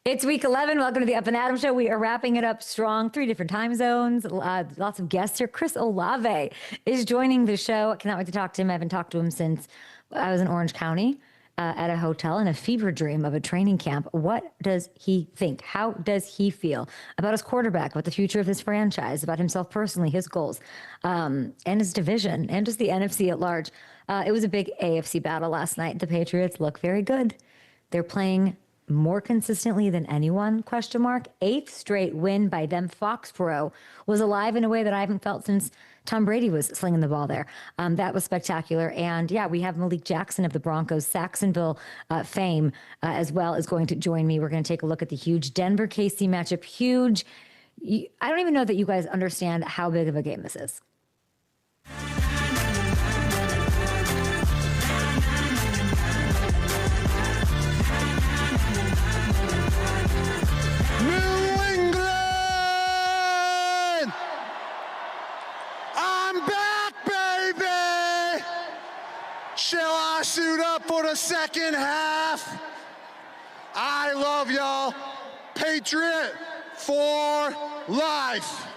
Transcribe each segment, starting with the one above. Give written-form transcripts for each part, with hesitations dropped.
It's week 11. Welcome to the Up and Adam Show. We are wrapping it up strong. 3 different time zones. Lots of guests here. Chris Olave is joining the show. I cannot wait to talk to him. I haven't talked to him since I was in Orange County at a hotel in a fever dream of a training camp. What does he think? How does he feel about his quarterback, about the future of his franchise, about himself personally, his goals, and his division, and just the NFC at large? It was a big AFC battle last night. The Patriots look very good. They're playing more consistently than anyone, question mark. 8th straight win by them. Foxborough was alive in a way that I haven't felt since Tom Brady was slinging the ball there. That was spectacular. And yeah, we have Malik Jackson of the Broncos, Sacksonville fame, as well, is going to join me. We're going to take a look at the huge Denver-KC matchup. Huge. I don't even know that you guys understand how big of a game this is. Shall I suit up for the second half? I love y'all. Patriot for life.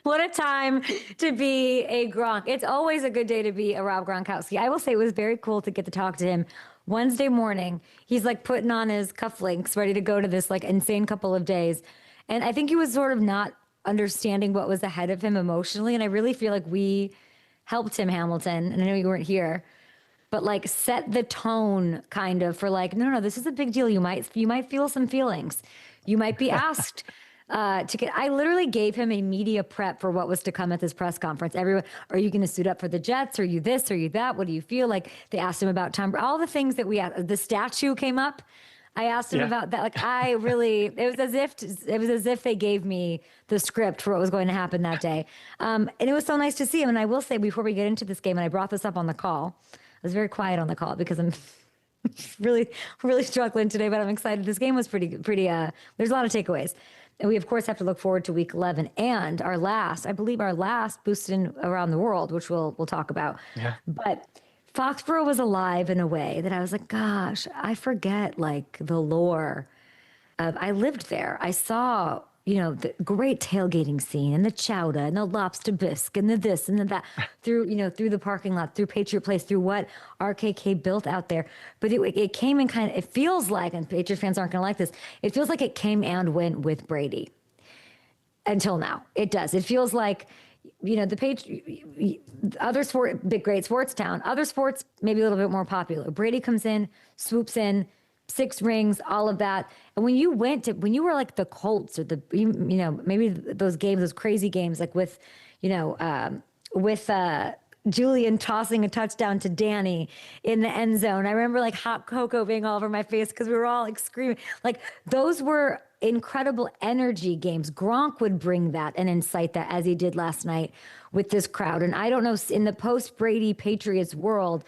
What a time to be a Gronk. It's always a good day to be a Rob Gronkowski. I will say it was very cool to get to talk to him Wednesday morning. He's like putting on his cufflinks, ready to go to this like insane couple of days. And I think he was sort of not understanding what was ahead of him emotionally. And I really feel like we helped him, Hamilton, and I know you weren't here, but like set the tone kind of for like, no, this is a big deal. You might feel some feelings. You might be asked to get, I literally gave him a media prep for what was to come at this press conference. Everyone, are you going to suit up for the Jets? Are you this? Are you that? What do you feel? Like they asked him about Tom, all the things that we asked. The statue came up. I asked him about that. Like it was as if they gave me the script for what was going to happen that day. And it was so nice to see him. And I will say before we get into this game, and I brought this up on the call, I was very quiet on the call because I'm really struggling today, but I'm excited. This game was pretty, there's a lot of takeaways. And we of course have to look forward to week 11 and our last BUSSIN around the world, which we'll talk about. Yeah. But Foxborough was alive in a way that I was like, gosh, I forget like the lore of, I lived there. I saw, the great tailgating scene and the chowder and the lobster bisque and the this and the that through the parking lot, through Patriot Place, through what RKK built out there. But it came and it feels like, and Patriot fans aren't going to like this, it feels like it came and went with Brady until now. It does. It feels like, the other sport, big, great sports town, other sports, maybe a little bit more popular. Brady comes in, swoops in, 6 rings, all of that. And when you were like the Colts or maybe those games, those crazy games, like with Julian tossing a touchdown to Danny in the end zone. I remember like hot cocoa being all over my face because we were all like screaming. Like those were incredible energy games. Gronk would bring that and incite that as he did last night with this crowd. And I don't know, in the post-Brady Patriots world,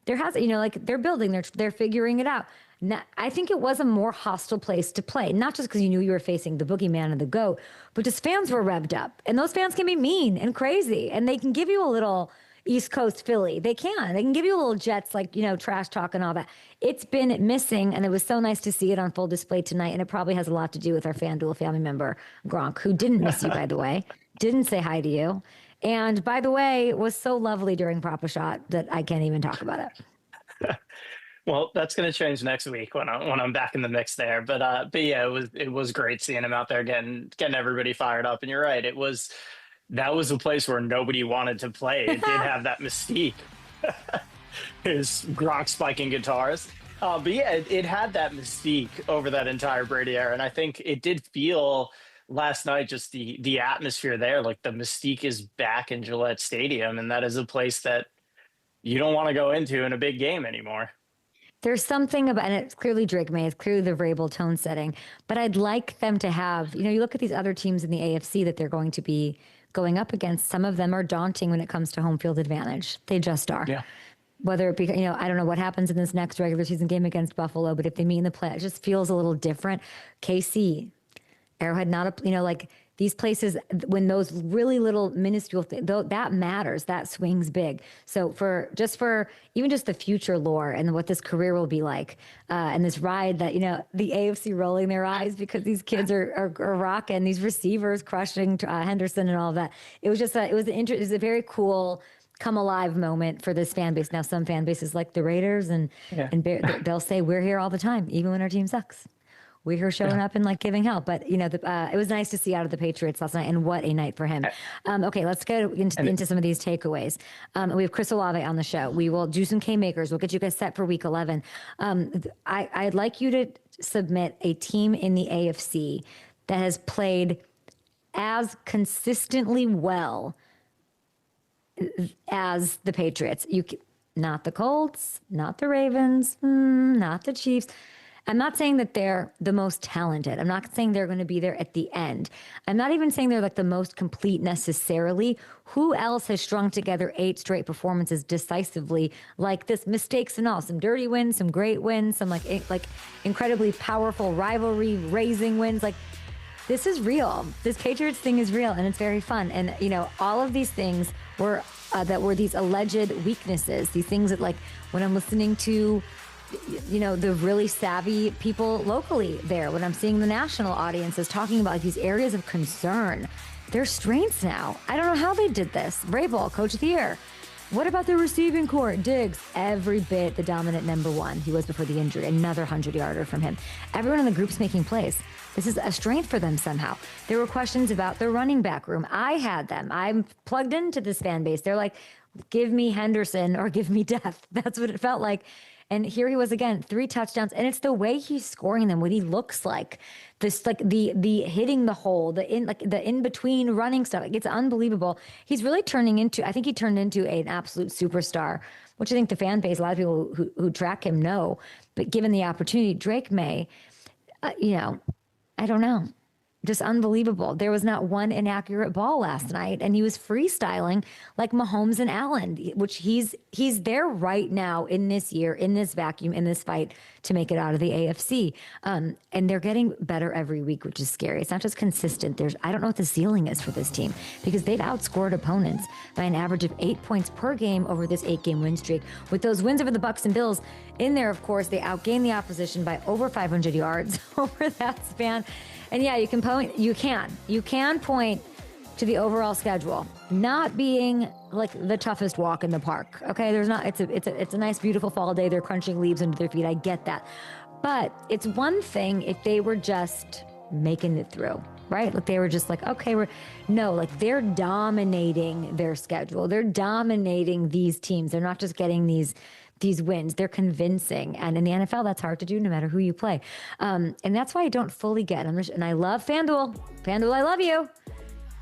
there has, they're building, they're figuring it out. Now, I think it was a more hostile place to play, not just because you knew you were facing the boogeyman and the GOAT, but just fans were revved up. And those fans can be mean and crazy, and they can give you a little East Coast Philly. They can give you a little Jets, like, trash talk and all that. It's been missing, and it was so nice to see it on full display tonight, and it probably has a lot to do with our FanDuel family member, Gronk, who didn't miss you, by the way, didn't say hi to you, and, by the way, was so lovely during Papa Shot that I can't even talk about it. Well, that's going to change next week when I'm back in the mix there. But yeah, it was great seeing him out there getting everybody fired up. And you're right, that was a place where nobody wanted to play. It did have that mystique. His Gronk spiking guitars. But yeah, it had that mystique over that entire Brady era. And I think it did feel last night, just the atmosphere there, like the mystique is back in Gillette Stadium. And that is a place that you don't want to go into in a big game anymore. There's something about, and it's clearly Drake May, it's clearly the Vrabel tone setting, but I'd like them to have, you look at these other teams in the AFC that they're going to be going up against. Some of them are daunting when it comes to home field advantage. They just are. Yeah. Whether it be, I don't know what happens in this next regular season game against Buffalo, but if they meet in the play, it just feels a little different. KC, Arrowhead, these places, when those really little minuscule things, that matters, that swings big. So for even just the future lore and what this career will be like, and this ride that, the AFC rolling their eyes because these kids are rocking, these receivers crushing Henderson and all of that. It was just it was a very cool come alive moment for this fan base. Now, some fan bases like the Raiders and they'll say we're here all the time, even when our team sucks. We're here showing up and like giving help. But it was nice to see out of the Patriots last night, and what a night for him. Okay, let's go into some of these takeaways. We have Chris Olave on the show. We will do some K makers. We'll get you guys set for Week 11. I'd like you to submit a team in the AFC that has played as consistently well as the Patriots. Not the Colts, not the Ravens, not the Chiefs. I'm not saying that they're the most talented. I'm not saying they're going to be there at the end. I'm not even saying they're like the most complete necessarily. Who else has strung together 8 straight performances decisively like this? Mistakes and all, some dirty wins, some great wins, some like incredibly powerful rivalry raising wins. Like, this is real. This Patriots thing is real, and it's very fun. And all of these things were these alleged weaknesses. These things that, like, when I'm listening to the really savvy people locally there, when I'm seeing the national audiences talking about like these areas of concern, they're strengths now. I don't know how they did this. Vrabel, Coach of the Year. What about the receiving core? Diggs, every bit the dominant number one he was before the injury. Another 100-yarder from him. Everyone in the group's making plays. This is a strength for them somehow. There were questions about the running back room. I had them. I'm plugged into this fan base. They're like, give me Henderson or give me death. That's what it felt like. And here he was again, 3 touchdowns. And it's the way he's scoring them, what he looks like. This, like the hitting the hole, the in between running stuff. Like, it's unbelievable. He's really I think he turned into an absolute superstar, which I think the fan base, a lot of people who track him know. But given the opportunity, Drake May, I don't know. Just unbelievable. There was not one inaccurate ball last night, and he was freestyling like Mahomes and Allen, which he's there right now in this year, in this vacuum, in this fight to make it out of the AFC. And they're getting better every week, which is scary. It's not just consistent. I don't know what the ceiling is for this team, because they've outscored opponents by an average of 8 points per game over this 8-game win streak. With those wins over the Bucks and Bills in there, of course, they outgained the opposition by over 500 yards over that span. And yeah, you can point to the overall schedule not being like the toughest walk in the park. Okay, it's a nice, beautiful fall day. They're crunching leaves under their feet. I get that, but it's one thing if they were just making it through, right? Like, they were just like, okay, they're dominating their schedule. They're dominating these teams. They're not just getting these wins. They're convincing. And in the NFL, that's hard to do no matter who you play. And that's why I don't fully get it. And I love FanDuel. FanDuel, I love you.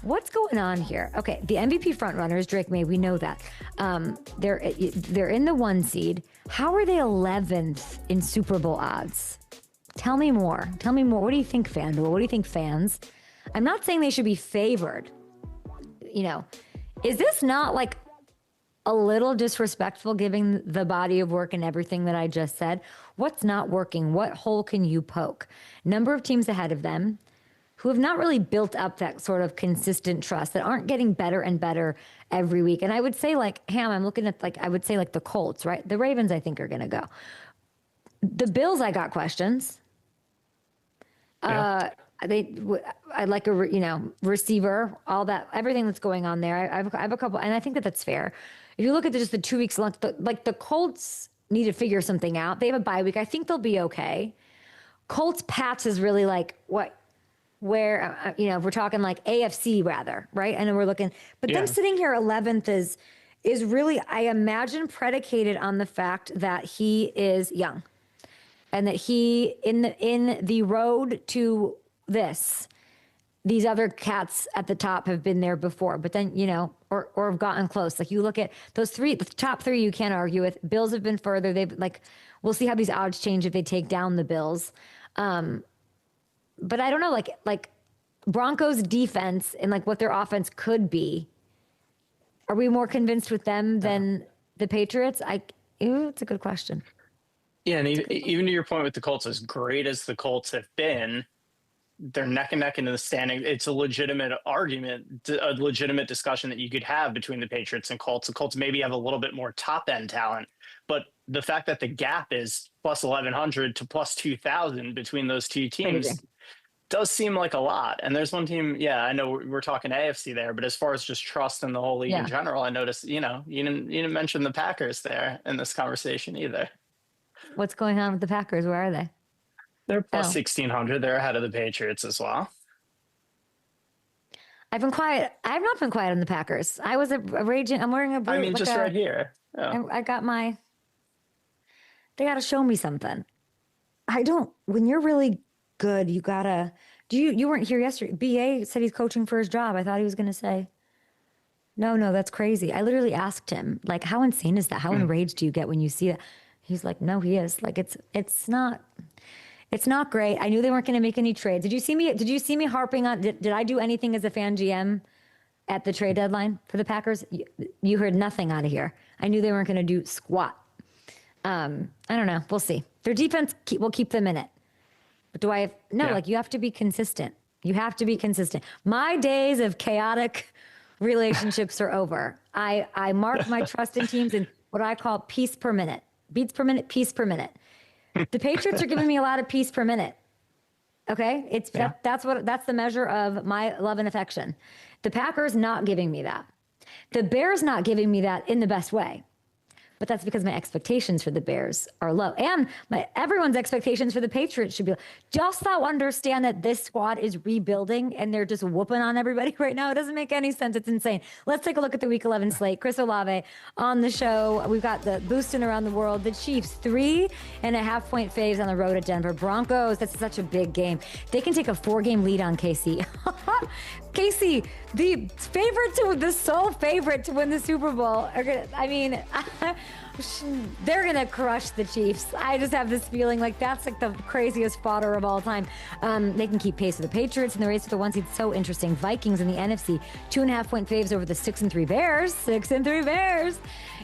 What's going on here? Okay, the MVP frontrunner is Drake May. We know that. They're in the 1 seed. How are they 11th in Super Bowl odds? Tell me more. What do you think, FanDuel? What do you think, fans? I'm not saying they should be favored. Is this not like a little disrespectful given the body of work and everything that I just said? What's not working? What hole can you poke? Number of teams ahead of them who have not really built up that sort of consistent trust, that aren't getting better and better every week. And I would say, like, I'm looking at, like, I would say like the Colts, right? The Ravens, I think, are going to go. The Bills, I got questions. Yeah. I like a receiver, all that, everything that's going on there. I have a couple, and I think that that's fair. If you look at just the 2 weeks left, the Colts need to figure something out. They have a bye week. I think they'll be okay. Colts Pats is really like where if we're talking like AFC rather, right? And then we're looking, but them sitting here 11th is really, I imagine, predicated on the fact that he is young, and that he in the road to these other cats at the top have been there before, but then, or have gotten close. Like, you look at those the top 3 you can't argue with. Bills have been further. We'll see how these odds change if they take down the Bills. But I don't know, like Broncos defense and like what their offense could be. Are we more convinced with them than the Patriots? It's a good question. Yeah, and even to your point with the Colts, as great as the Colts have been, they're neck and neck into the standing. It's a legitimate argument, a legitimate discussion that you could have between the Patriots and Colts. The Colts maybe have a little bit more top end talent, but the fact that the gap is plus 1,100 to plus 2,000 between those two teams does seem like a lot. And there's one team, I know we're talking AFC there, but as far as just trust in the whole league in general, I noticed, you didn't mention the Packers there in this conversation either. What's going on with the Packers? Where are they? They're plus 1,600. They're ahead of the Patriots as well. I've been quiet. I've not been quiet on the Packers. I was a raging. I'm wearing a blue. I mean, just right here. Yeah. I got my. They got to show me something. When you're really good, you gotta. You weren't here yesterday. BA said he's coaching for his job. I thought he was going to say, no, that's crazy. I literally asked him, like, how insane is that? How enraged do you get when you see that? He's like, no, he is. Like, it's not great. I knew they weren't going to make any trades. Did you see me harping on, did I do anything as a fan GM at the trade deadline for the Packers? You heard nothing out of here. I knew they weren't going to do squat. I don't know. We'll see. Their defense will keep them in it. But you have to be consistent. You have to be consistent. My days of chaotic relationships are over. I mark my trust in teams in what I call piece per minute. Beats per minute, piece per minute. The Patriots are giving me a lot of piece per minute. Okay? That's the measure of my love and affection. The Packers not giving me that. The Bears not giving me that in the best way. But that's because my expectations for the Bears are low. And everyone's expectations for the Patriots should be low. Just so understand that this squad is rebuilding and they're just whooping on everybody right now. It doesn't make any sense. It's insane. Let's take a look at the Week 11 slate. Chris Olave on the show. We've got the boosting around the world. The Chiefs, 3.5-point faves on the road at Denver. Broncos, that's such a big game. They can take a 4-game lead on KC. KC, the sole favorite to win the Super Bowl. They're going to crush the Chiefs. I just have this feeling like that's like the craziest fodder of all time. They can keep pace with the Patriots in the race for the one seed. So interesting. Vikings in the NFC, 2.5-point faves over the 6-3 Bears. 6-3 Bears.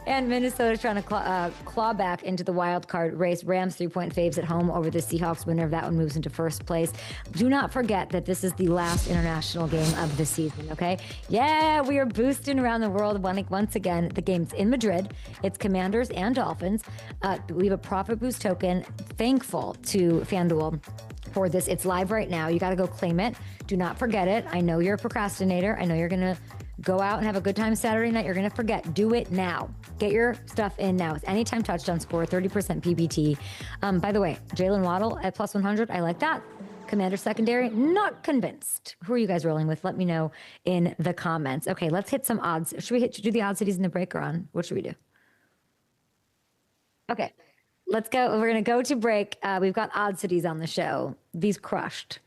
And Minnesota's trying to claw back into the wild card race. Rams 3-point faves at home over the Seahawks. Winner of that one moves into first place. Do not forget that this is the last international game of the season, okay? Yeah, we are boosting around the world once again. The game's in Madrid. It's Commanders and Dolphins. We have a profit boost token. Thankful to FanDuel for this. It's live right now. You got to go claim it. Do not forget it. I know you're a procrastinator. I know you're going to go out and have a good time Saturday night. You're going to forget. Do it now. Get your stuff in now. It's anytime touchdown score, 30% PBT. By the way, Jalen Waddle at plus 100. I like that. Commander secondary, not convinced. Who are you guys rolling with? Let me know in the comments. Okay, let's hit some odds. Should we do the odd cities in the break or on? What should we do? Okay, let's go. We're going to go to break. We've got odd cities on the show. These crushed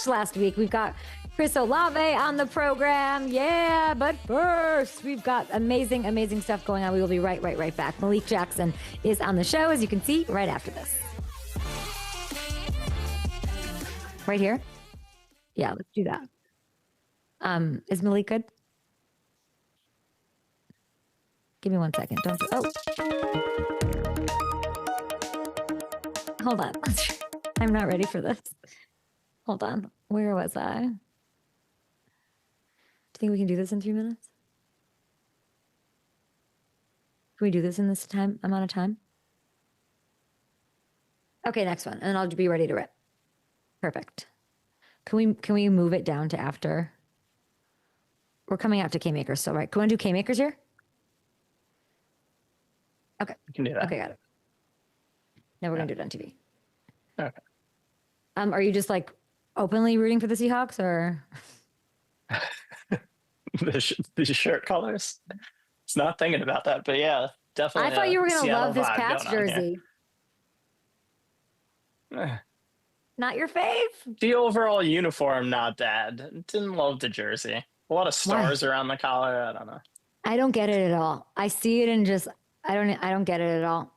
last week. We've got Chris Olave on the program. Yeah, but first, we've got amazing stuff going on. We will be right back. Malik Jackson is on the show, as you can see, right after this. Right here? Yeah, let's do that. Is Malik good? Give me 1 second. Hold on. I'm not ready for this. Hold on. Where was I? Do you think we can do this in 3 minutes? Can we do this in this amount of time? Okay, next one. And I'll be ready to rip. Perfect. Can we move it down to after? We're coming after K-Makers still, right? Can we do K-Makers here? Okay. We can do that. Okay, got it. Now we're going to do it on TV. Okay. Are you just like openly rooting for the Seahawks or? the shirt colors. It's not thinking about that, but yeah, definitely. I thought you were going to love this Pats jersey. Not your fave? The overall uniform, not bad. Didn't love the jersey. A lot of stars around the collar. I don't know. I don't get it at all. I see it and just, I don't get it at all.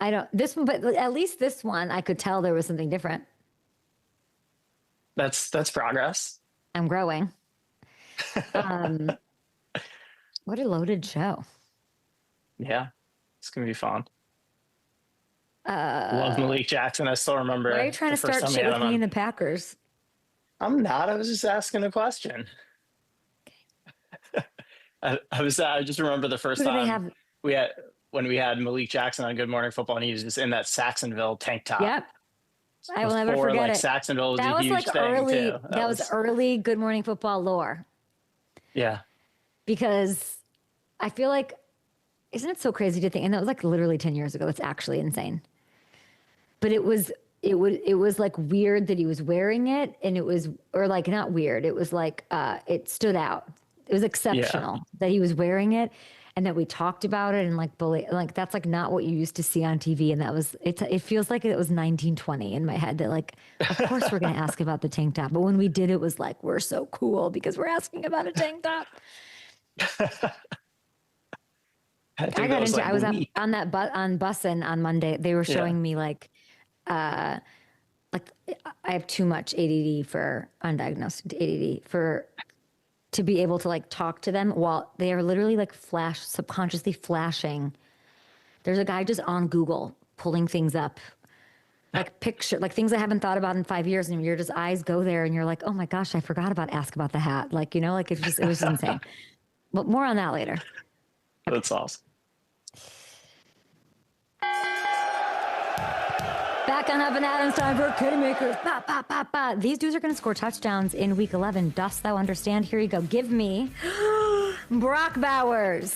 But at least this one, I could tell there was something different. That's progress. I'm growing. What a loaded show. Yeah, it's going to be fun. Love Malik Jackson. I still remember. Why are you trying to start shit with me and the Packers? I'm not. I was just asking a question. I just remember the first Who do they time have? we had when we had Malik Jackson on Good Morning Football, and he was just in that Sacksonville tank top Yep. I will never before forget like it. Sacksonville was That a was huge like thing too. early, that was early Good Morning Football lore Yeah. because I feel like, isn't it so crazy to think? And that was like literally 10 years ago. That's actually insane. But it was like weird that he was wearing it, and it was, or like not weird. It was like it stood out. It was Yeah. exceptional that he was wearing it, and that we talked about it, and like that's like not what you used to see on TV, and that was it feels like it was 1920 in my head that like of course we're gonna ask about the tank top, but when we did it was like we're so cool because we're asking about a tank top. I I think that got was into like I was up week. on that on Bussin on Monday. They were Yeah. showing me like I have too much ADD for undiagnosed ADD for to be able to like talk to them while they are literally like subconsciously flashing. There's a guy just on Google pulling things up, like picture, like things I haven't thought about in 5 years, and your just eyes go there, and you're like, oh my gosh, I forgot about ask about the hat, like like it was insane. But more on that later. That's awesome. Back on Up and Adams, time for Kitty Makers. Ba, ba, ba, ba. These dudes are going to score touchdowns in week 11. Dost thou understand? Here you go. Give me Brock Bowers.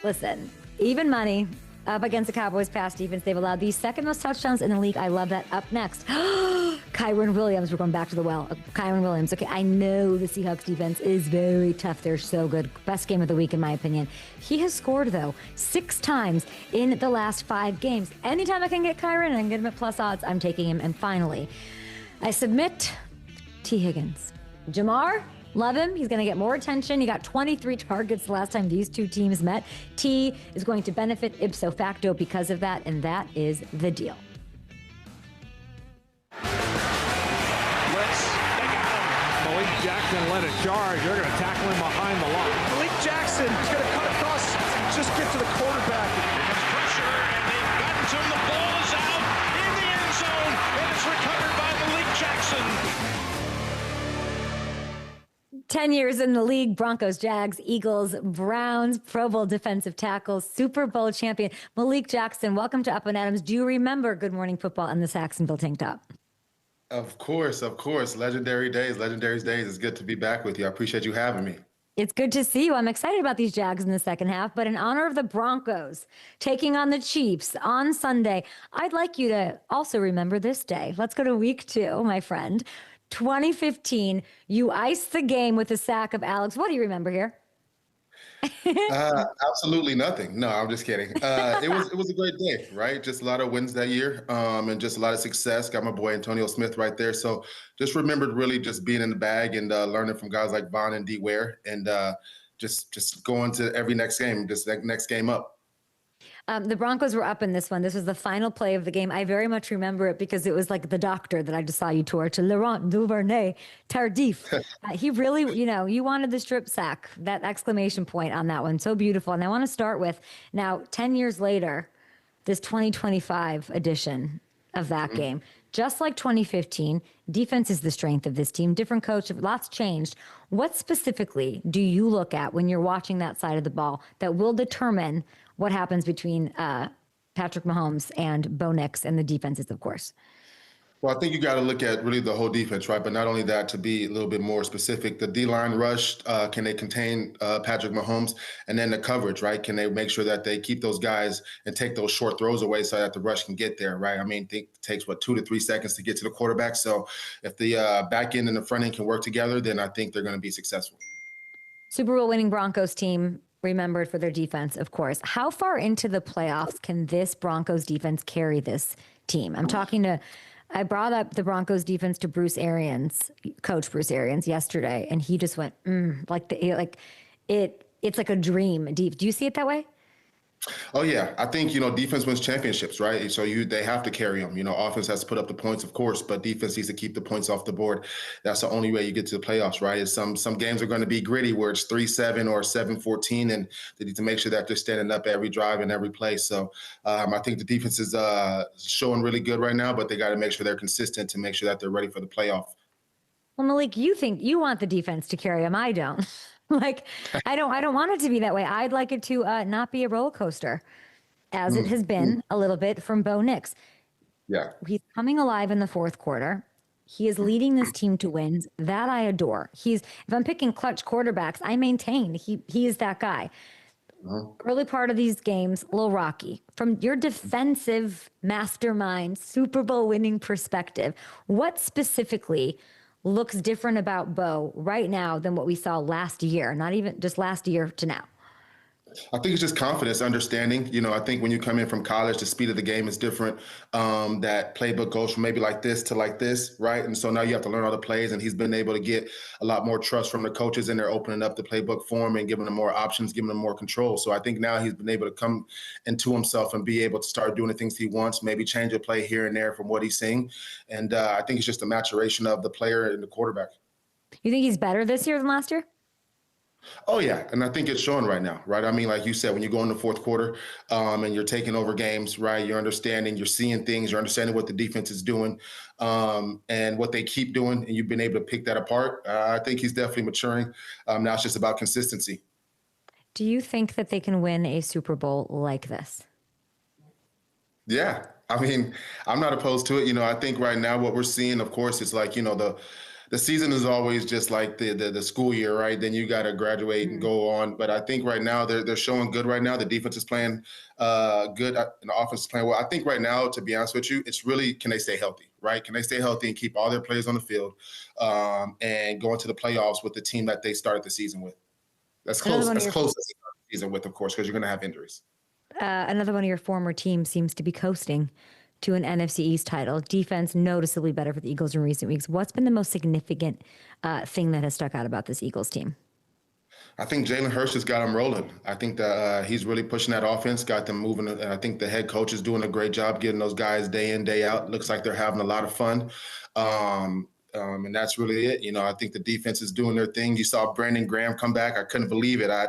Listen, even money up against the Cowboys pass defense. They've allowed the second most touchdowns in the league. I love that. Up next, Kyron Williams. We're going back to the well. Kyron Williams. Okay, I know the Seahawks defense is very tough. They're so good. Best game of the week, in my opinion. He has scored, though, 6 times in the last 5 games. Anytime I can get Kyron and I can get him at plus odds, I'm taking him. And finally, I submit T. Higgins. Jamar, love him. He's going to get more attention. He got 23 targets the last time these two teams met. T is going to benefit ipso facto because of that, and that is the deal. They got him. Malik Jackson led a charge. They're going to tackle him behind the line. Malik Jackson is going to cut across, just get to the quarterback. It's pressure, and they've gotten to him. The ball is out in the end zone, and it's recovered by Malik Jackson. 10 years in the league, Broncos, Jags, Eagles, Browns, Pro Bowl defensive tackles, Super Bowl champion, Malik Jackson. Welcome to Up and Adams. Do you remember Good Morning Football and the Sacksonville tank top? Of course, of course. Legendary days, legendary days. It's good to be back with you. I appreciate you having me. It's good to see you. I'm excited about these Jags in the second half, but in honor of the Broncos taking on the Chiefs on Sunday, I'd like you to also remember this day. Let's go to week 2, my friend. 2015, you iced the game with a sack of Alex. What do you remember here? Absolutely nothing. No, I'm just kidding. It was a great day, right? Just a lot of wins that year, and just a lot of success. Got my boy Antonio Smith right there. So just remembered really just being in the bag and learning from guys like Vaughn and D. Ware, and just going to every next game, just next game up. The Broncos were up in this one. This was the final play of the game. I very much remember it because it was like the doctor that I just saw you torch, Laurent Duvernay Tardif. He really, you wanted the strip sack, that exclamation point on that one. So beautiful. And I want to start with now, 10 years later, this 2025 edition of that game. Just like 2015, defense is the strength of this team. Different coach, lots changed. What specifically do you look at when you're watching that side of the ball that will determine what happens between Patrick Mahomes and Bo Nix and the defenses, of course? Well, I think you got to look at really the whole defense, right? But not only that, to be a little bit more specific, the D-line rush, can they contain Patrick Mahomes? And then the coverage, right? Can they make sure that they keep those guys and take those short throws away so that the rush can get there, right? I mean, it takes, 2 to 3 seconds to get to the quarterback. So if the back end and the front end can work together, then I think they're going to be successful. Super Bowl winning Broncos team, remembered for their defense, of course. How far into the playoffs can this Broncos defense carry this team? I brought up the Broncos defense to Coach Bruce Arians yesterday, and he just went, it's like a dream. Do you see it that way? Oh, yeah. I think, defense wins championships, right? So they have to carry them. Offense has to put up the points, of course, but defense needs to keep the points off the board. That's the only way you get to the playoffs, right? Is some games are going to be gritty where it's 3-7 or 7-14, and they need to make sure that they're standing up every drive and every play. So I think the defense is showing really good right now, but they got to make sure they're consistent to make sure that they're ready for the playoff. Well, Malik, you think you want the defense to carry him. I don't. Like, I don't want it to be that way. I'd like it to not be a roller coaster, as it has been a little bit from Bo Nix. Yeah. He's coming alive in the fourth quarter. He is leading this team to wins. That I adore. If I'm picking clutch quarterbacks, I maintain he is that guy. Early part of these games, a little rocky. From your defensive mastermind, Super Bowl winning perspective, what specifically looks different about Bo right now than what we saw last year? Not even just last year to now. I think it's just confidence, understanding. I think when you come in from college, the speed of the game is different. That playbook goes from maybe like this to like this, right? And so now you have to learn all the plays, and he's been able to get a lot more trust from the coaches, and they're opening up the playbook for him and giving him more options, giving him more control. So I think now he's been able to come into himself and be able to start doing the things he wants, maybe change a play here and there from what he's seeing. And I think it's just a maturation of the player and the quarterback. You think he's better this year than last year? Oh, yeah. And I think it's showing right now, right? I mean, like you said, when you go in the fourth quarter and you're taking over games, right, you're understanding, you're seeing things, you're understanding what the defense is doing and what they keep doing, and you've been able to pick that apart. I think he's definitely maturing. Now it's just about consistency. Do you think that they can win a Super Bowl like this? Yeah. I mean, I'm not opposed to it. I think right now what we're seeing, of course, is like, the season is always just like the school year, right? Then you got to graduate and go on. But I think right now they're showing good right now. The defense is playing good and the offense is playing well. I think right now, to be honest with you, it's really, can they stay healthy, right? Can they stay healthy and keep all their players on the field and go into the playoffs with the team that they started the season with? That's close. That's close as they start the season with, of course, because you're going to have injuries. Another one of your former teams seems to be coasting to an NFC East title. Defense noticeably better for the Eagles in recent weeks. What's been the most significant thing that has stuck out about this Eagles team? I think Jalen Hurts has got them rolling. I think that he's really pushing that offense, got them moving. And I think the head coach is doing a great job getting those guys day in, day out. Looks like they're having a lot of fun. And that's really it. I think the defense is doing their thing. You saw Brandon Graham come back. I couldn't believe it. I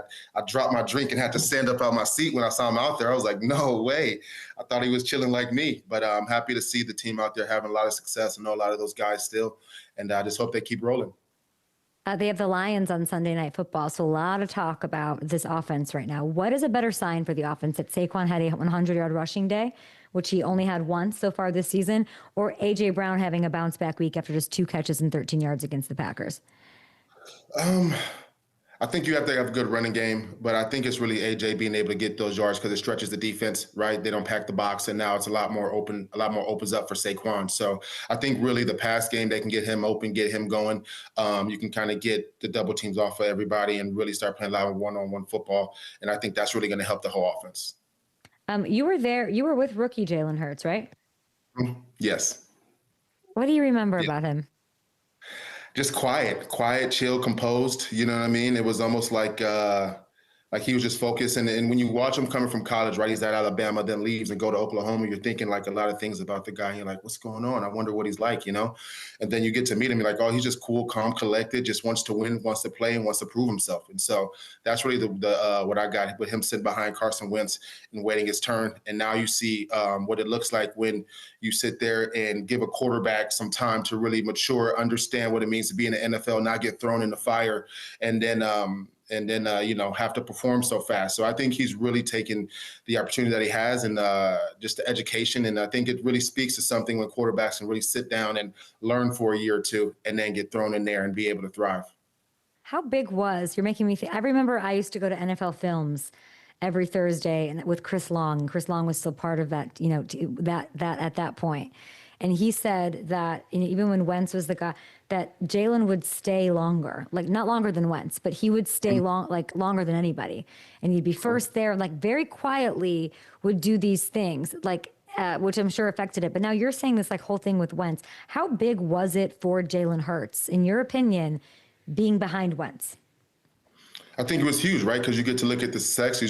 dropped my drink and had to stand up out of my seat when I saw him out there. I was like, no way. I thought he was chilling like me. But I'm happy to see the team out there having a lot of success. I know a lot of those guys still. And I just hope they keep rolling. They have the Lions on Sunday Night Football, so a lot of talk about this offense right now. What is a better sign for the offense, that Saquon had a 100-yard rushing day, which he only had once so far this season, or A.J. Brown having a bounce-back week after just 2 catches and 13 yards against the Packers? I think you have to have a good running game, but I think it's really AJ being able to get those yards because it stretches the defense, right? They don't pack the box, and now it's a lot more opens up for Saquon. So I think really the pass game, they can get him open, get him going. You can kind of get the double teams off of everybody and really start playing a lot of one-on-one football, and I think that's really going to help the whole offense. You were there. You were with rookie Jalen Hurts, right? Yes. What do you remember about him? Just quiet, chill, composed. You know what I mean? It was almost like he was just focused. And when you watch him coming from college, right, he's at Alabama, then leaves and go to Oklahoma, you're thinking like a lot of things about the guy. And you're like, what's going on? I wonder what he's like, And then you get to meet him, you're like, oh, he's just cool, calm, collected, just wants to win, wants to play, and wants to prove himself. And so that's really the what I got with him sitting behind Carson Wentz and waiting his turn. And now you see what it looks like when you sit there and give a quarterback some time to really mature, understand what it means to be in the NFL, not get thrown in the fire, and then have to perform so fast. So I think he's really taken the opportunity that he has and just the education. And I think it really speaks to something when quarterbacks can really sit down and learn for a year or two and then get thrown in there and be able to thrive. How big you're making me think. I remember I used to go to NFL Films every Thursday and with Chris Long. Chris Long was still part of that, that at that point. And he said that even when Wentz was the guy, that Jalen would stay longer, like not longer than Wentz, but he would stay longer than anybody. And he'd be first there, like very quietly would do these things, which I'm sure affected it. But now you're saying this whole thing with Wentz. How big was it for Jalen Hurts, in your opinion, being behind Wentz? I think it was huge, right? Because you get to look at the success,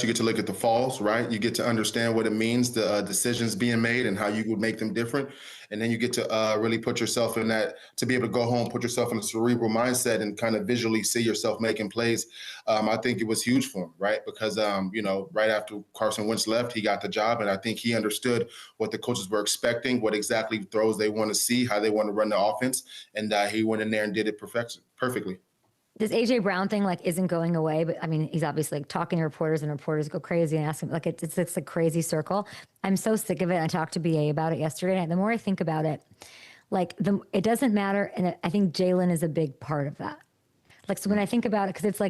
you get to look at the falls, right? You get to understand what it means, the decisions being made and how you would make them different. And then you get to really put yourself in that, to be able to go home, put yourself in a cerebral mindset and kind of visually see yourself making plays. I think it was huge for him, right? Because, right after Carson Wentz left, he got the job. And I think he understood what the coaches were expecting, what exactly throws they want to see, how they want to run the offense. And he went in there and did it perfectly. This AJ Brown thing isn't going away, but I mean, he's obviously talking to reporters and reporters go crazy and ask him it's a crazy circle. I'm so sick of it. I talked to BA about it yesterday. And the more I think about it, it doesn't matter. And I think Jalen is a big part of that. So when I think about it, because it's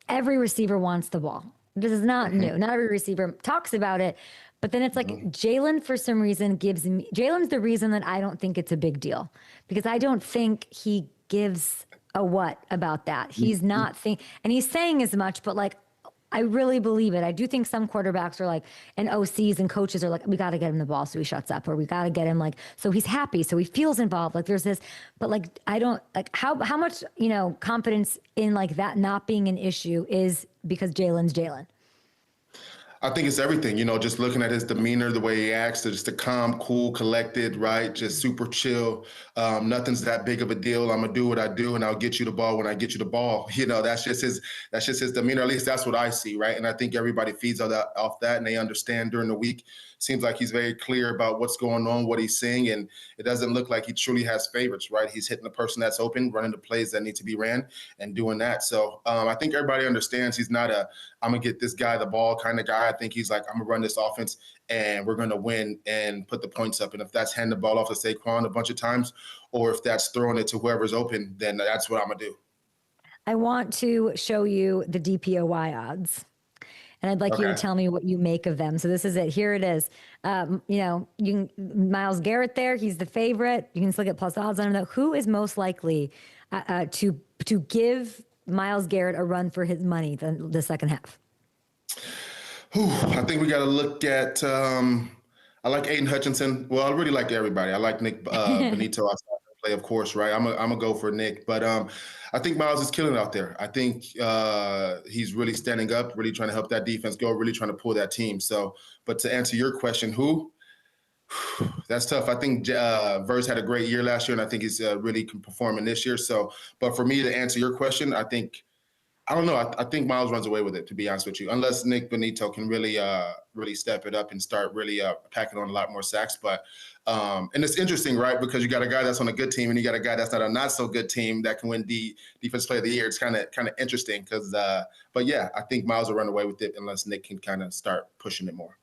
every receiver wants the ball. This is not new. Not every receiver talks about it, but then it's Jalen, for some reason, Jalen's the reason that I don't think it's a big deal, because I don't think he gives a what about that. He's not and he's saying as much, but I really believe it. I do think some quarterbacks are and OCs and coaches are we got to get him the ball so he shuts up, or we got to get him so he's happy, so he feels involved. There's this, but I don't how much, confidence in that not being an issue is because Jalen's Jalen. I think it's everything, just looking at his demeanor, the way he acts, just the calm, cool, collected, right? Just super chill. Nothing's that big of a deal. I'm going to do what I do and I'll get you the ball when I get you the ball. That's just his demeanor. At least that's what I see, right? And I think everybody feeds off that and they understand during the week. Seems like he's very clear about what's going on, what he's seeing, and it doesn't look like he truly has favorites, right? He's hitting the person that's open, running the plays that need to be ran, and doing that. So I think everybody understands he's not I'm going to get this guy the ball kind of guy. I think he's I'm going to run this offense, and we're going to win and put the points up. And if that's handing the ball off to Saquon a bunch of times, or if that's throwing it to whoever's open, then that's what I'm going to do. I want to show you the DPOY odds. And I'd like you to tell me what you make of them. So this is it. Here it is. Myles Garrett there. He's the favorite. You can still get plus odds on him, though. Who is most likely to give Myles Garrett a run for his money the second half? I think we got to look at I like Aiden Hutchinson. Well, I really like everybody. I like Nick Benito. I play, of course, right? I'm gonna go for Nick, but I think Myles is killing it out there. I think he's really standing up, really trying to help that defense go, really trying to pull that team. So, but to answer your question, who? That's tough. I think Verse had a great year last year, and I think he's really performing this year. So, but for me to answer your question, I don't know. I think Myles runs away with it, to be honest with you, unless Nick Benito can really step it up and start really packing on a lot more sacks. But and it's interesting, right? Because you got a guy that's on a good team and you got a guy that's not so good team that can win the Defensive Player of the Year. It's kind of interesting because, but yeah, I think Myles will run away with it unless Nick can kind of start pushing it more.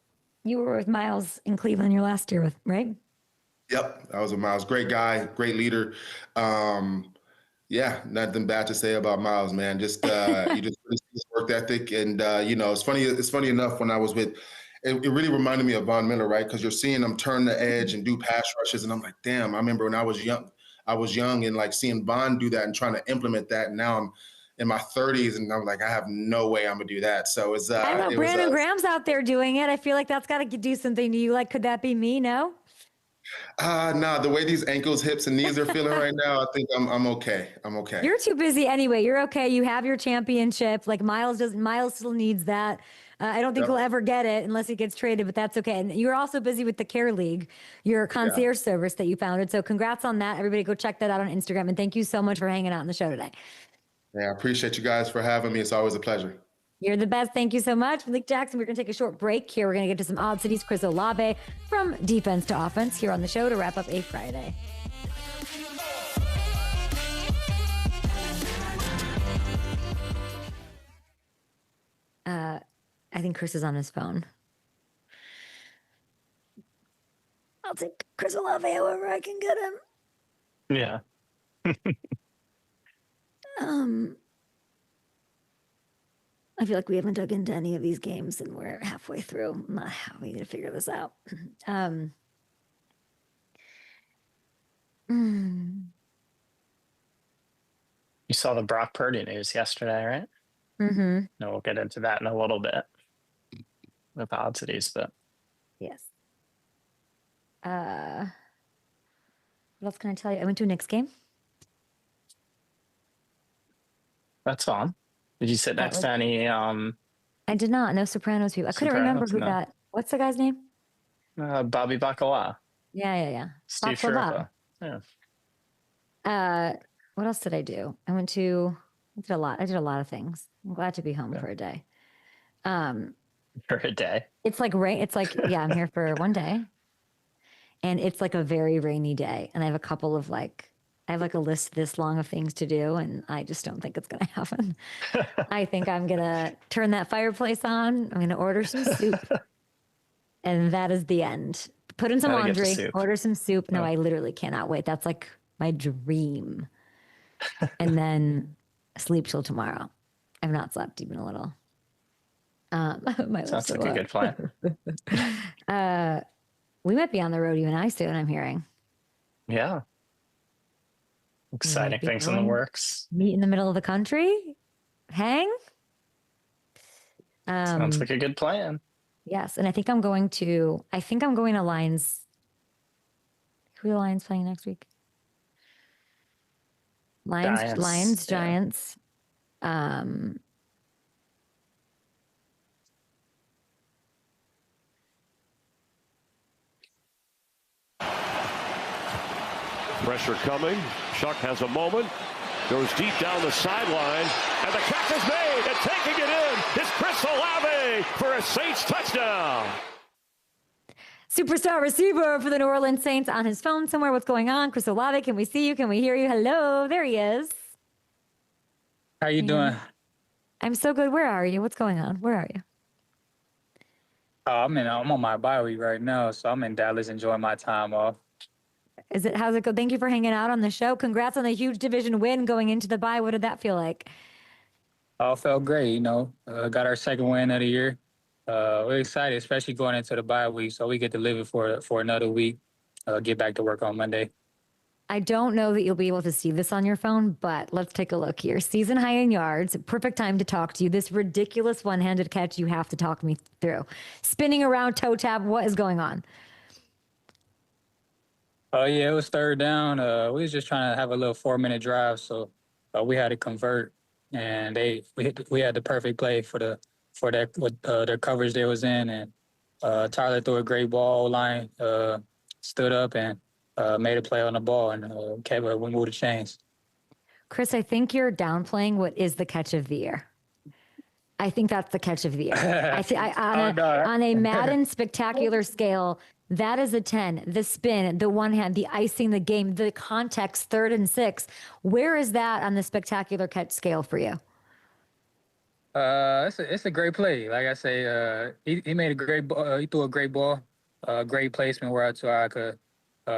You were with Myles in Cleveland your last year, right? Yep, I was with Myles. Great guy, great leader. Yeah, nothing bad to say about Myles, man. Just you just really see his work ethic, and it's funny. It's funny enough when I was with. It really reminded me of Von Miller, right? Because you're seeing him turn the edge and do pass rushes, and I'm like, damn. I remember when I was young, and seeing Von do that and trying to implement that. And now I'm in my 30s, and I'm like, I have no way I'm gonna do that. So it's. I don't know. Brandon Graham's out there doing it. I feel like that's got to do something to you. Could that be me? No. No, the way these ankles, hips, and knees are feeling right now, I think I'm okay. I'm okay. You're too busy anyway. You're okay. You have your championship. Myles still needs that. I don't think he'll ever get it unless he gets traded, but that's okay. And you're also busy with the Care League, your concierge service that you founded. So congrats on that. Everybody go check that out on Instagram. And thank you so much for hanging out on the show today. Yeah, I appreciate you guys for having me. It's always a pleasure. You're the best. Thank you so much. Malik Jackson, we're going to take a short break here. We're going to get to some odd cities. Chris Olave from Defense to Offense here on the show to wrap up a Friday. I think Chris is on his phone. I'll take Chris Olave however I can get him. Yeah. I feel like we haven't dug into any of these games and we're halfway through. We need to figure this out. You saw the Brock Purdy news yesterday, right? Mm-hmm. No, we'll get into that in a little bit with oddities, but yes. What else can I tell you? I went to a Knicks game. That's fun. Did you sit That next was- to any I did not. No Sopranos people. I couldn't remember Sopranos? who No. that. What's the guy's name? Bobby Bacala, Yeah. Steve Baklava. Sherpa. Yeah. What else did I do? I did a lot. I did a lot of things. I'm glad to be home for a day. For a day. It's like rain. It's like, yeah, I'm here for one day. And it's like a very rainy day. And I have a couple of I have a list this long of things to do. And I just don't think it's going to happen. I think I'm going to turn that fireplace on. I'm going to order some soup. And that is the end. Put in some Gotta get the laundry, soup. order some soup. No, I literally cannot wait. That's like my dream. And then sleep till tomorrow. I've not slept even a little. Sounds like a good plan. We might be on the road, you and I, soon, I'm hearing. Yeah. Exciting things in the works. Meet in the middle of the country? Hang? Sounds like a good plan. Yes, and I think I'm going to Lions. Who are the Lions playing next week? Giants. Pressure coming. Shough has a moment. Goes deep down the sideline. And the catch is made. And taking it in is Chris Olave for a Saints touchdown. Superstar receiver for the New Orleans Saints on his phone somewhere. What's going on? Chris Olave, can we see you? Can we hear you? Hello, there he is. How you doing? I'm so good. Where are you? What's going on? Where are you? I'm on my bye week right now, so I'm in Dallas enjoying my time off. How's it go? Thank you for hanging out on the show. Congrats on the huge division win going into the bye. What did that feel like? All felt great, got our second win of the year. We're excited, especially going into the bye week, so we get to live it for another week. Get back to work on Monday. I don't know that you'll be able to see this on your phone, but let's take a look here. Season high in yards, perfect time to talk to you. This ridiculous one-handed catch you have to talk me through. Spinning around, toe tap, what is going on? Oh, yeah, it was third down. We was just trying to have a little 4-minute drive, so we had to convert, and we had the perfect play for their coverage they was in, and Tyler threw a great ball. Line stood up and made a play on the ball, and we moved the chains. Chris, I think you're downplaying what is the catch of the year. I think that's the catch of the year. On a Madden spectacular scale, that is a 10. The spin, the one hand, the icing, the game, the context, 3rd and 6. Where is that on the spectacular catch scale for you? It's a great play. Like I say, he made a great ball. He threw a great ball, great placement where I could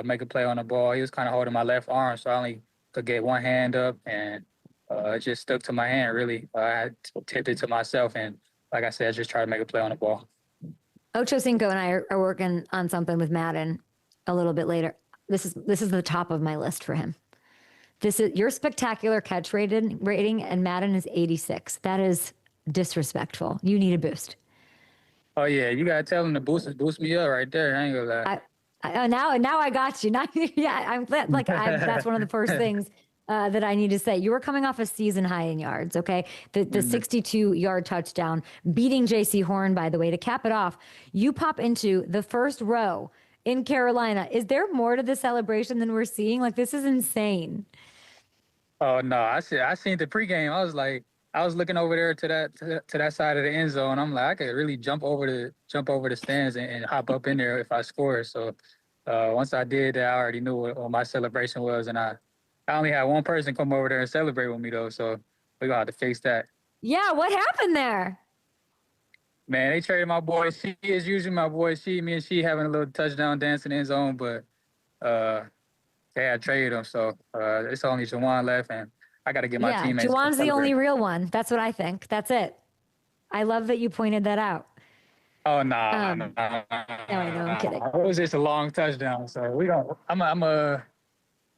make a play on the ball. He was kind of holding my left arm, so I only could get one hand up, and it just stuck to my hand, really. I tipped it to myself, and like I said, I just tried to make a play on the ball. Ocho Cinco and I are working on something with Madden a little bit later. This is the top of my list for him. This is your spectacular catch rating, and Madden is 86. That is disrespectful. You need a boost. Oh yeah, you gotta tell him to boost me up right there. I ain't gonna lie. Now I got you. Now, yeah, I'm glad. That's one of the first things that I need to say. You were coming off a season high in yards, okay? The 62-yard touchdown, beating J.C. Horn, by the way, to cap it off. You pop into the first row in Carolina. Is there more to the celebration than we're seeing? This is insane. Oh no, I seen the pregame. I was looking over there to that side of the end zone. I'm like, I could really jump over the stands and hop up in there if I score. So once I did that, I already knew what my celebration was, and I only had one person come over there and celebrate with me, though, so we're going to have to fix that. Yeah, what happened there? Man, they traded my boy. She is usually my boy. Me and she having a little touchdown dance in the end zone, but they had traded him, so it's only Jawan left, and I got to get my teammates. Jawan's the only real one. That's what I think. That's it. I love that you pointed that out. Oh, no, I know, I'm kidding. It was just a long touchdown, so I'm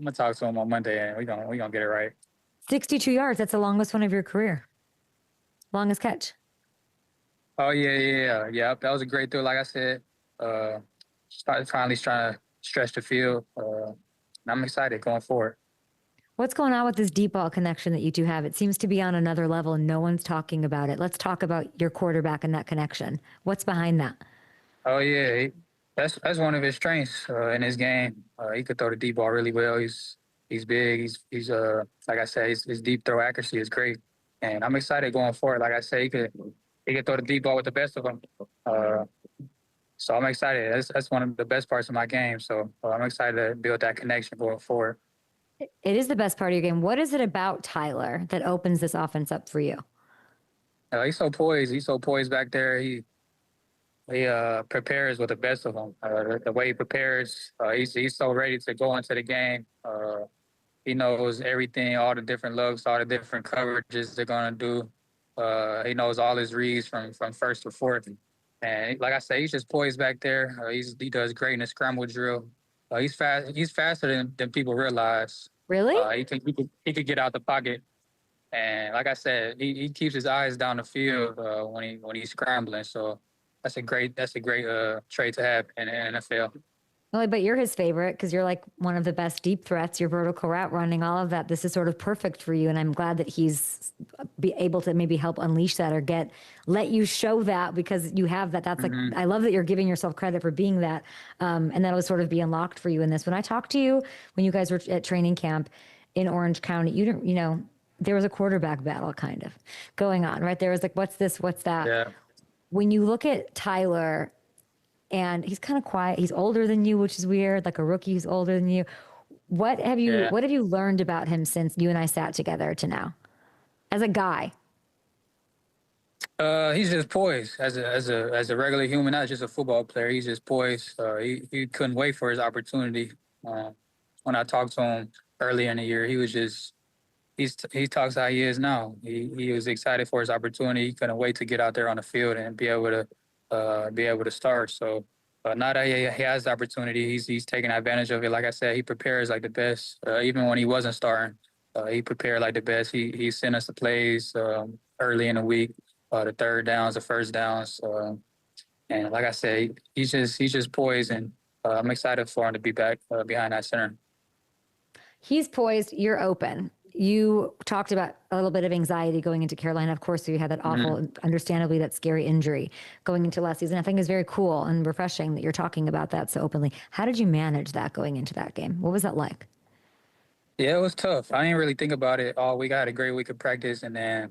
gonna talk to him on Monday, and we gonna get it right. 62 yards. That's the longest one of your career. Longest catch. Oh yeah. That was a great throw. Like I said, finally trying to stretch the field. And I'm excited going forward. What's going on with this deep ball connection that you two have? It seems to be on another level and no one's talking about it. Let's talk about your quarterback and that connection. What's behind that? Oh yeah, that's one of his strengths in his game. He could throw the deep ball really well. He's big. He's like I said, his deep throw accuracy is great, and I'm excited going forward. Like I said, he could throw the deep ball with the best of them. So I'm excited. That's one of the best parts of my game. So I'm excited to build that connection going forward. It is the best part of your game. What is it about Tyler that opens this offense up for you? He's so poised. He's so poised back there. He prepares with the best of them. The way he prepares, he's so ready to go into the game. He knows everything, all the different looks, all the different coverages they're gonna do. He knows all his reads from first to fourth. And like I said, he's just poised back there. He does great in the scramble drill. He's fast. He's faster than people realize. Really? He could get out the pocket. And like I said, he keeps his eyes down the field when he's scrambling. So that's a great trait to have in the NFL. Well, I bet you're his favorite because you're like one of the best deep threats. Your vertical route running, all of that. This is sort of perfect for you, and I'm glad that he's be able to maybe help unleash that or let you show that because you have that. That's like I love that you're giving yourself credit for being that, and that'll sort of be unlocked for you in this. When I talked to you when you guys were at training camp in Orange County, you didn't, there was a quarterback battle kind of going on, right? There was like, what's this, what's that? Yeah. When you look at Tyler. And he's kind of quiet. He's older than you, which is weird. Like a rookie who's older than you. What have you learned about him since you and I sat together to now, as a guy? He's just poised as a regular human, not just a football player. He's just poised. He couldn't wait for his opportunity. When I talked to him earlier in the year, he was just he talks how he is now. He was excited for his opportunity. He couldn't wait to get out there on the field and be able to start. So now that he has the opportunity, he's taking advantage of it. Like I said, he prepares like the best. Even when he wasn't starting, he prepared like the best. He sent us the plays early in the week, the third downs, the first downs, and like I said, he's just poised, and I'm excited for him to be back behind that center. He's poised. You're open. You talked about a little bit of anxiety going into Carolina. Of course, so you had that awful, understandably, that scary injury going into last season. I think it's very cool and refreshing that you're talking about that so openly. How did you manage that going into that game? What was that like? Yeah, it was tough. I didn't really think about it all week. I had a great week of practice, and then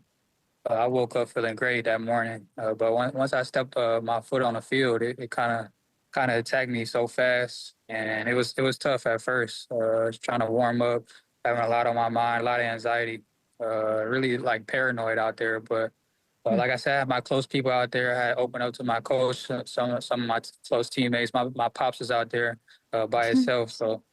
I woke up feeling great that morning. But once I stepped my foot on the field, it kind of attacked me so fast, and it was tough at first. Trying to warm up, having a lot on my mind, a lot of anxiety, really like paranoid out there. But like I said, I had my close people out there. I had opened up to my coach, some of my close teammates. My pops was out there by himself, so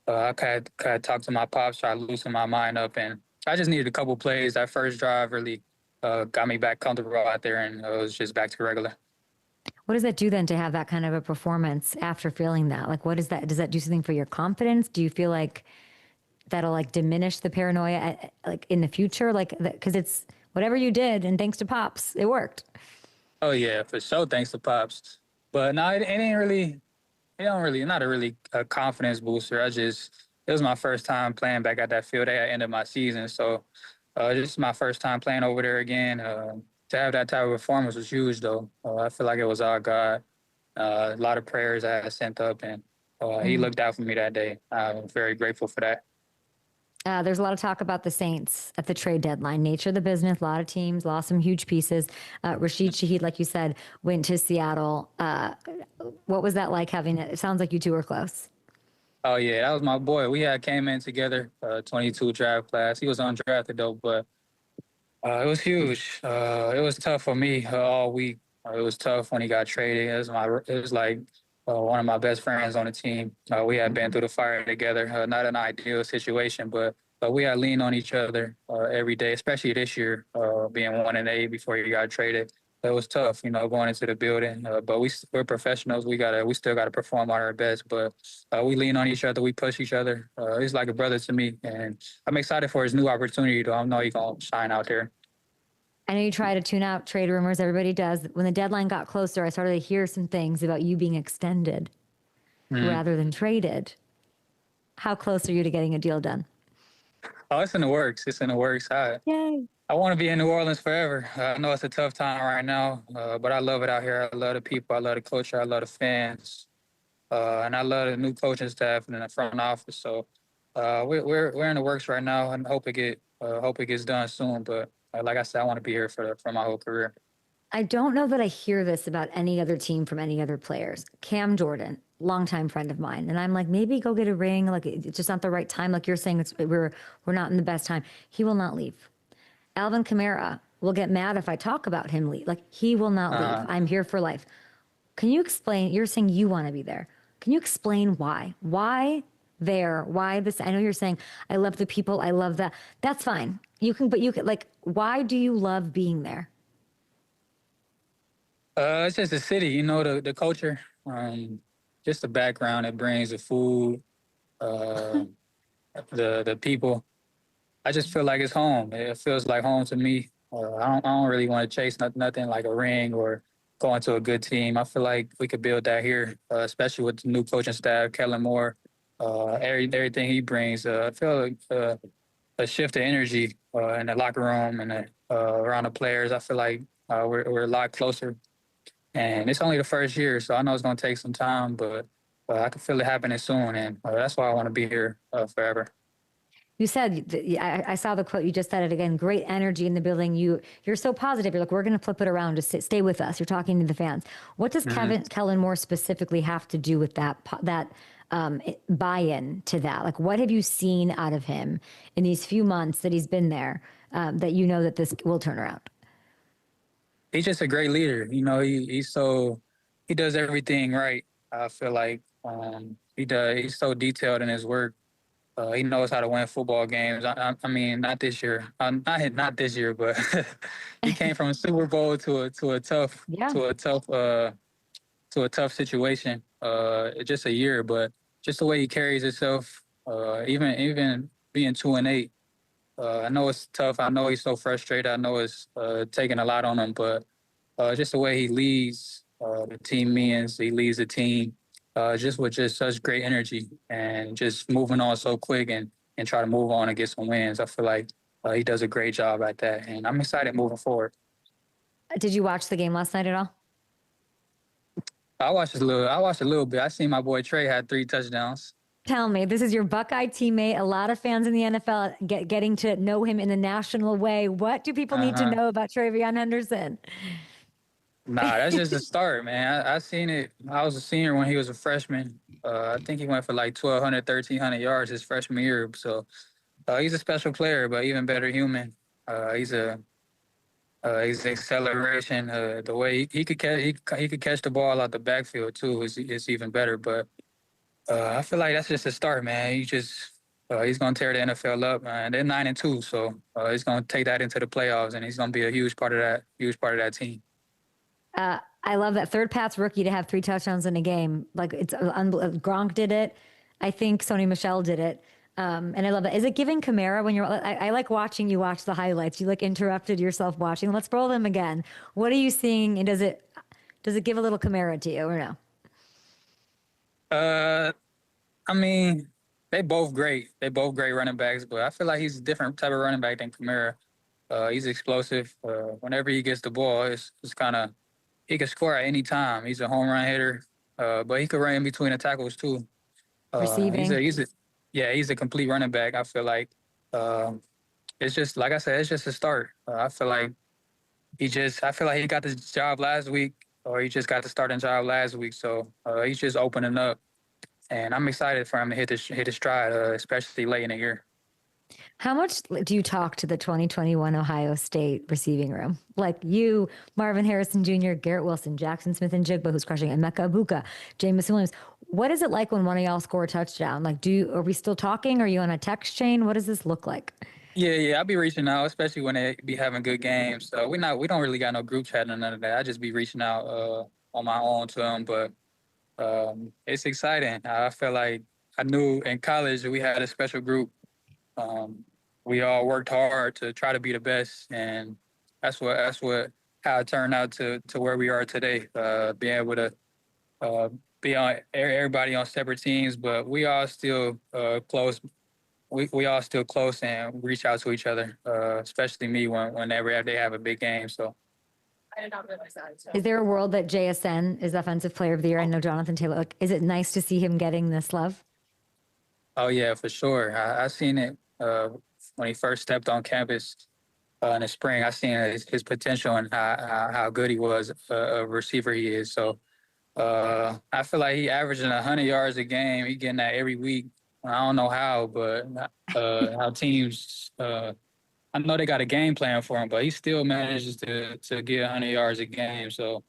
I could talk to my pops, try to loosen my mind up, and I just needed a couple plays. That first drive really got me back comfortable out there, and it was just back to regular. What does that do then to have that kind of a performance after feeling that? Like, what is that? Does that do something for your confidence? Do you feel like that'll like diminish the paranoia like in the future? Like, because it's whatever you did, and thanks to Pops, it worked. Oh yeah, for sure. Thanks to Pops. But no, it ain't really, not a confidence booster. It was my first time playing back at that field at the end of my season. So this is my first time playing over there again. To have that type of performance was huge though. I feel like it was all God. A lot of prayers I had sent up, and he looked out for me that day. I'm very grateful for that. There's a lot of talk about the Saints at the trade deadline. Nature of the business, a lot of teams lost some huge pieces. Rashid Shaheed, like you said, went to Seattle. What was that like having it? It sounds like you two were close. Oh, yeah, that was my boy. We came in together, 22 draft class. He was undrafted, though, but it was huge. It was tough for me all week. It was tough when he got traded. It was like one of my best friends on the team. We had been through the fire together. Not an ideal situation, but we had leaned on each other every day, especially this year, being 1-8 before he got traded. It was tough, going into the building. But we're professionals. We still gotta perform at our best. But we lean on each other. We push each other. He's like a brother to me, and I'm excited for his new opportunity. Though I know he's gonna shine out there. I know you try to tune out trade rumors. Everybody does. When the deadline got closer, I started to hear some things about you being extended rather than traded. How close are you to getting a deal done? Oh, it's in the works. It's in the works. Yay. I want to be in New Orleans forever. I know it's a tough time right now, but I love it out here. I love the people. I love the culture. I love the fans. And I love the new coaching staff and the front office. So we're in the works right now, and hope it gets done soon. But like I said, I want to be here for my whole career. I don't know that I hear this about any other team from any other players. Cam Jordan, longtime friend of mine, and I'm like, maybe go get a ring. Like it's just not the right time. Like you're saying, we're not in the best time. He will not leave. Alvin Kamara will get mad if I talk about him leave. Like he will not leave. I'm here for life. Can you explain? You're saying you want to be there. Can you explain why? Why there? Why this? I know you're saying I love the people. I love that. That's fine. You can, but you can like. Why do you love being there? It's just the city, you know, the culture, just the background it brings, the food, the people. I just feel like it's home. It feels like home to me. I don't really want to chase nothing like a ring or go into a good team. I feel like we could build that here, especially with the new coaching staff, Kellen Moore, everything he brings. I feel like a shift of energy in the locker room and around the players. I feel like we're a lot closer. And it's only the first year, so I know it's going to take some time, but I can feel it happening soon, and that's why I want to be here forever. You said, I saw the quote, you just said it again, great energy in the building. You're so positive. You're like, we're going to flip it around. Just stay with us. You're talking to the fans. What does Kellen Moore specifically have to do with that buy-in to that? Like, what have you seen out of him in these few months that he's been there that you know that this will turn around? He's just a great leader. You know, he does everything right. I feel like he's so detailed in his work. He knows how to win football games. I mean, not this year. Not this year, but he came from a Super Bowl to a tough situation. Just a year, but just the way he carries himself, even being 2-8. I know it's tough. I know he's so frustrated. I know it's taking a lot on him, but just the way he leads the team means he leads the team just with just such great energy and just moving on so quick and try to move on and get some wins. I feel like he does a great job at that, and I'm excited moving forward. Did you watch the game last night at all? I watched a little bit. I seen my boy Trey had 3 touchdowns. Tell me, this is your Buckeye teammate. A lot of fans in the NFL getting to know him in the national way. What do people need to know about TreVeyon Henderson? Nah, that's just the start, man. I seen it. I was a senior when he was a freshman. I think he went for like 1,200, 1,300 yards his freshman year. So he's a special player, but even better human. He's acceleration. The way he could catch the ball out the backfield too is even better. But I feel like that's just a start, man. He's gonna tear the NFL up, man. They're 9-2, so he's gonna take that into the playoffs, and he's gonna be a huge part of that team. I love that third pass rookie to have 3 touchdowns in a game. Like it's Gronk did it. I think Sony Michel did it. And I love that. Is it giving Kamara when you're, I like watching you watch the highlights. You like interrupted yourself watching. Let's roll them again. What are you seeing? And does it give a little Kamara to you or no? I mean, they both great. They both great running backs, but I feel like he's a different type of running back than Kamara. He's explosive. Whenever he gets the ball, it's kind of, he can score at any time. He's a home run hitter, but he could run in between the tackles too. Receiving. He's a complete running back. I feel like it's just, like I said, it's just a start. I feel like he got the job last week, or he just got the starting job last week. So he's just opening up, and I'm excited for him to hit his stride, especially late in the year. How much do you talk to the 2021 Ohio State receiving room? Like you, Marvin Harrison Jr., Garrett Wilson, Jackson Smith and Jigba, who's crushing it, Emeka Egbuka, Jameson Williams. What is it like when one of y'all score a touchdown? Like, are we still talking? Are you on a text chain? What does this look like? Yeah, I'll be reaching out, especially when they be having good games. We don't really got no group chat or none of that. I just be reaching out on my own to them, but it's exciting. I feel like I knew in college we had a special group. We all worked hard to try to be the best, and that's how it turned out to where we are today. Being able to be on everybody on separate teams, but we all still close we all still close and reach out to each other, especially me whenever they have a big game. So. I did not realize that. So. Is there a world that JSN is Offensive Player of the Year? I know Jonathan Taylor. Like, is it nice to see him getting this love? Oh yeah, for sure. I seen it when he first stepped on campus in the spring. I seen his potential and how good he was a receiver he is. So I feel like he averaging 100 yards a game. He getting that every week. I don't know how, but how teams. I know they got a game plan for him, but he still manages to get 100 yards a game. So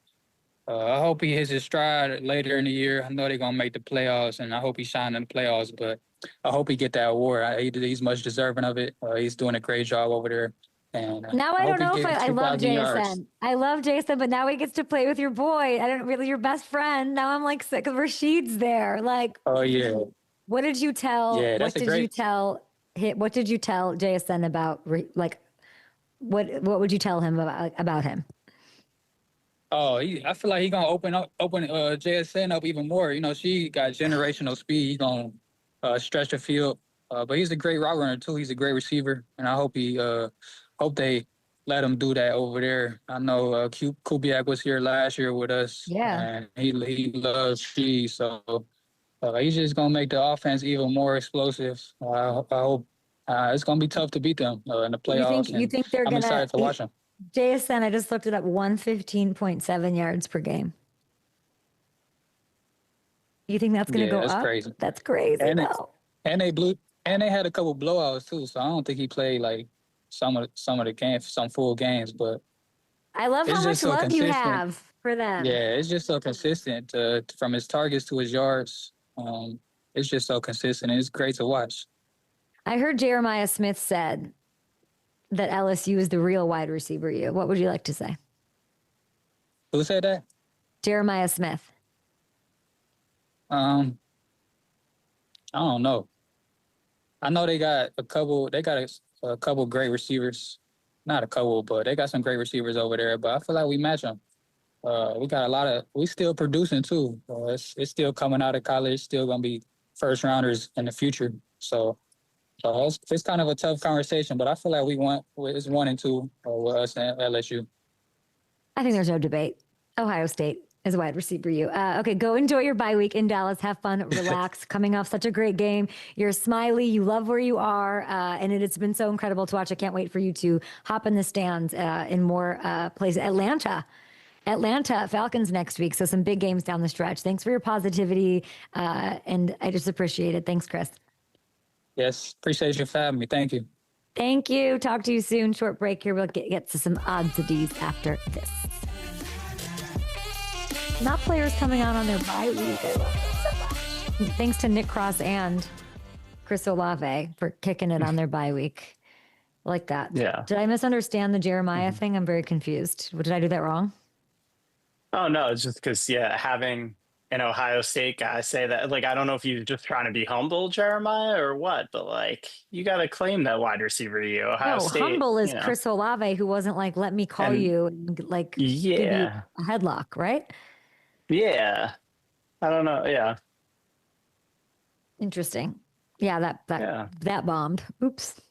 I hope he hits his stride later in the year. I know they're going to make the playoffs, and I hope he shines in the playoffs, but I hope he get that award. He's much deserving of it. He's doing a great job over there. And now I don't know if I love JSN. I love JSN, but now he gets to play with your boy. I don't really your best friend. Now I'm like sick of Rashid's there. Like, oh yeah. What did you tell? Yeah, what did you tell? What did you tell JSN about? Like, what would you tell him about him? Oh, I feel like he's gonna open JSN up even more. You know, she got generational speed. He's gonna stretch the field. But he's a great route runner too. He's a great receiver, and I hope they let him do that over there. I know Kubiak was here last year with us. Yeah, and he loves speed, so he's just gonna make the offense even more explosive. I hope it's gonna be tough to beat them in the playoffs. You think they're I'm gonna? excited to watch them. JSN, I just looked it up. 115.7 yards per game. You think that's gonna go that's up? Crazy. That's crazy. And they had a couple blowouts too, so I don't think he played like some of the games, some full games. But I love how much love you have for them. Yeah, it's just so consistent from his targets to his yards. It's just so consistent, and it's great to watch. I heard Jeremiah Smith said that LSU is the real wide receiver. What would you like to say? Who said that? Jeremiah Smith. I don't know. I know they got a couple. They got a couple great receivers. Not a couple, but they got some great receivers over there. But I feel like we match them. We got a lot of. We still producing too. It's still coming out of college. Still gonna be first rounders in the future. So it's kind of a tough conversation. But I feel like it's 1 and 2 with us and LSU. I think there's no debate. Ohio State is a wide receiver. Okay, go enjoy your bye week in Dallas. Have fun, relax. Coming off such a great game. You're smiley. You love where you are. And it's been so incredible to watch. I can't wait for you to hop in the stands in more places. Atlanta Falcons next week. So some big games down the stretch. Thanks for your positivity. And I just appreciate it. Thanks, Chris. Yes, appreciate you for having me. Thank you. Thank you. Talk to you soon. Short break here. We'll get to some odds after this. Not players coming out on their bye week. I love it so much. Thanks to Nick Cross and Chris Olave for kicking it on their bye week. I like that. Yeah. Did I misunderstand the Jeremiah thing? I'm very confused. Did I do that wrong? Oh, no. It's just because, having an Ohio State guy say that, like, I don't know if you're just trying to be humble, Jeremiah, or what, but, like, you got to claim that wide receiver to you. Ohio State. Humble is Chris Olave, who wasn't like, let me call you and, like, give you a headlock, right? Yeah. I don't know. Yeah. Interesting. Yeah, that bombed. Oops.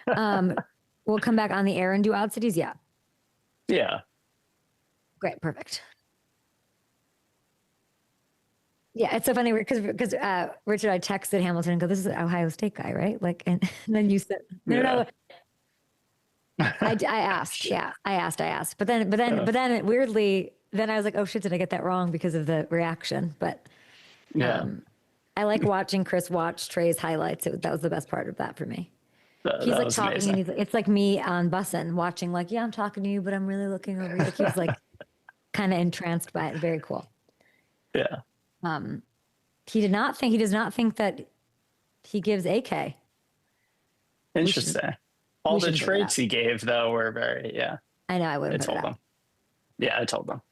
We'll come back on the air and do odd cities. Yeah. Yeah. Great. Perfect. Yeah, it's so funny because Richard, I texted Hamilton and go, "This is an Ohio State guy, right?" Like, and then you said, "No." I asked. Yeah, I asked. But then it weirdly, then I was like, "Oh shit, did I get that wrong?" Because of the reaction. But I like watching Chris watch Trey's highlights. That was the best part of that for me. He's like talking, and it's like me on BUSSIN watching. Like, yeah, I'm talking to you, but I'm really looking over. Like, he's like kind of entranced by it. Very cool. Yeah. He does not think that he gives AK. Interesting. All the traits he gave, though, were very, I know, I wouldn't put it out. Yeah, I told them.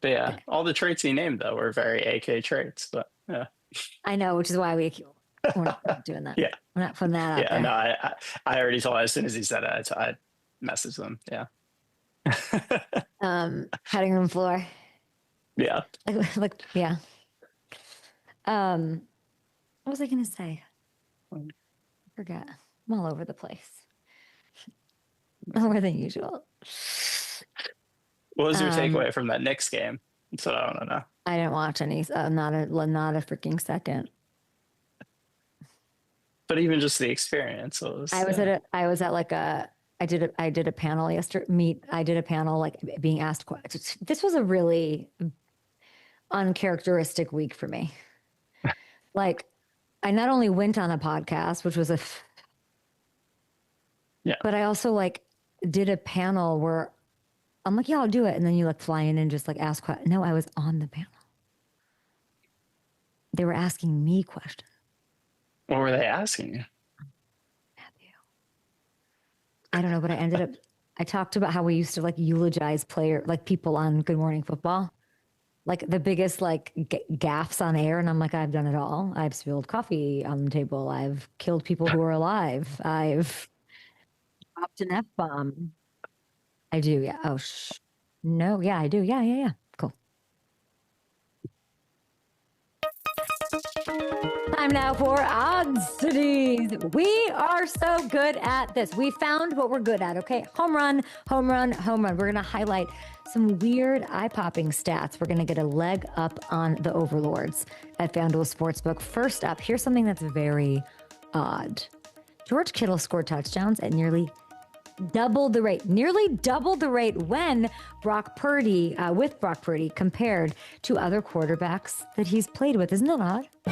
But yeah, all the traits he named, though, were very AK traits. But yeah. I know, which is why we're not doing that. Yeah. We're not putting that out there. No, I already told him as soon as he said it, I messaged them. Yeah. Cutting room floor. Yeah. Like, yeah. What was I going to say? Forget. I'm all over the place. More than usual. What was your takeaway from that Knicks game? That's what I want to know. I didn't watch any. Not a freaking second. But even just the experience was. I was at like a. I did a panel yesterday. I did a panel like being asked questions. This was a really uncharacteristic week for me. Like, I not only went on a podcast, which was but I also like did a panel where I'm like, yeah, I'll do it. And then you like fly in and just like ask questions. No, I was on the panel. They were asking me questions. What were they asking you? Matthew. I don't know, but I talked about how we used to like eulogize people on Good Morning Football. Like the biggest like gaffes on air. And I'm like, I've done it all. I've spilled coffee on the table. I've killed people who are alive. I've dropped an F-bomb. I do, yeah. Oh, no, yeah, I do. Yeah. Cool. Time now for ODDS-ITIES. We are so good at this. We found what we're good at, okay? Home run. We're going to highlight some weird eye-popping stats. We're going to get a leg up on the overlords at FanDuel Sportsbook. First up, here's something that's very odd. George Kittle scored touchdowns at nearly double the rate when Brock Purdy compared to other quarterbacks that he's played with. Isn't that odd? I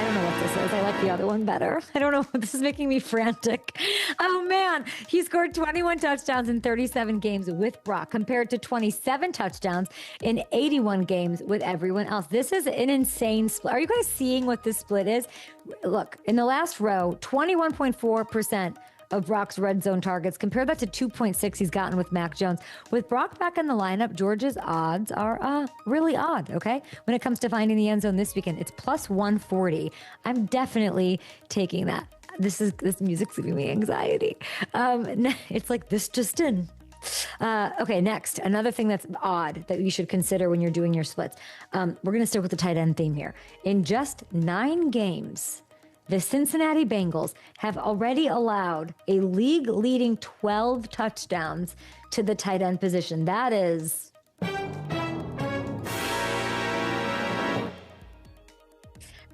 don't know what this is. I like the other one better. I don't know. This is making me frantic. Oh man, he scored 21 touchdowns in 37 games with Brock compared to 27 touchdowns in 81 games with everyone else. This is an insane split. Are you guys seeing what this split is? Look, in the last row, 21.4% of Brock's red zone targets. Compare that to 2.6 he's gotten with Mac Jones. With Brock back in the lineup, George's odds are really odd, okay? When it comes to finding the end zone this weekend, it's plus 140. I'm definitely taking that. This music's giving me anxiety. It's like this just in. Okay, next, another thing that's odd that you should consider when you're doing your splits. We're going to stick with the tight end theme here. In just 9 games, the Cincinnati Bengals have already allowed a league-leading 12 touchdowns to the tight end position. That is...